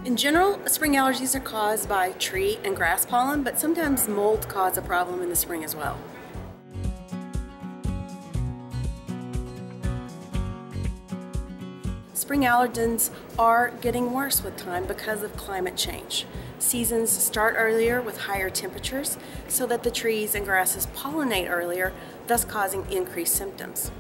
In general, spring allergies are caused by tree and grass pollen, but sometimes mold causes a problem in the spring as well. Spring allergens are getting worse with time because of climate change. Seasons start earlier with higher temperatures so that the trees and grasses pollinate earlier, thus causing increased symptoms.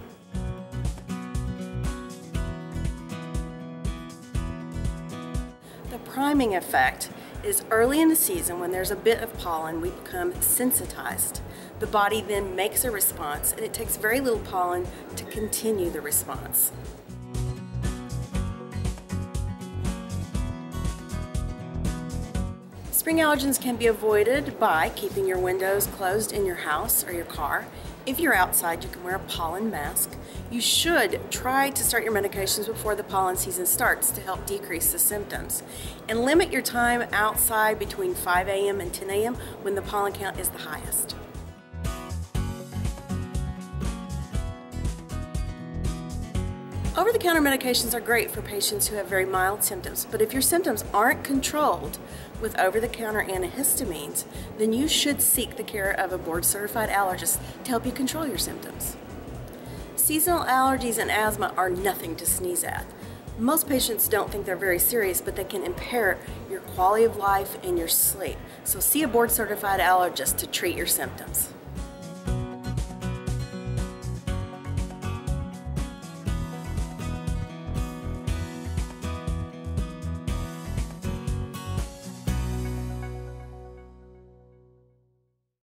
The priming effect is early in the season when there's a bit of pollen, we become sensitized. The body then makes a response, and it takes very little pollen to continue the response. Spring allergens can be avoided by keeping your windows closed in your house or your car. If you're outside, you can wear a pollen mask. You should try to start your medications before the pollen season starts to help decrease the symptoms. And limit your time outside between 5 a.m. and 10 a.m. when the pollen count is the highest. Over-the-counter medications are great for patients who have very mild symptoms, but if your symptoms aren't controlled with over-the-counter antihistamines, then you should seek the care of a board-certified allergist to help you control your symptoms. Seasonal allergies and asthma are nothing to sneeze at. Most patients don't think they're very serious, but they can impair your quality of life and your sleep. So see a board-certified allergist to treat your symptoms.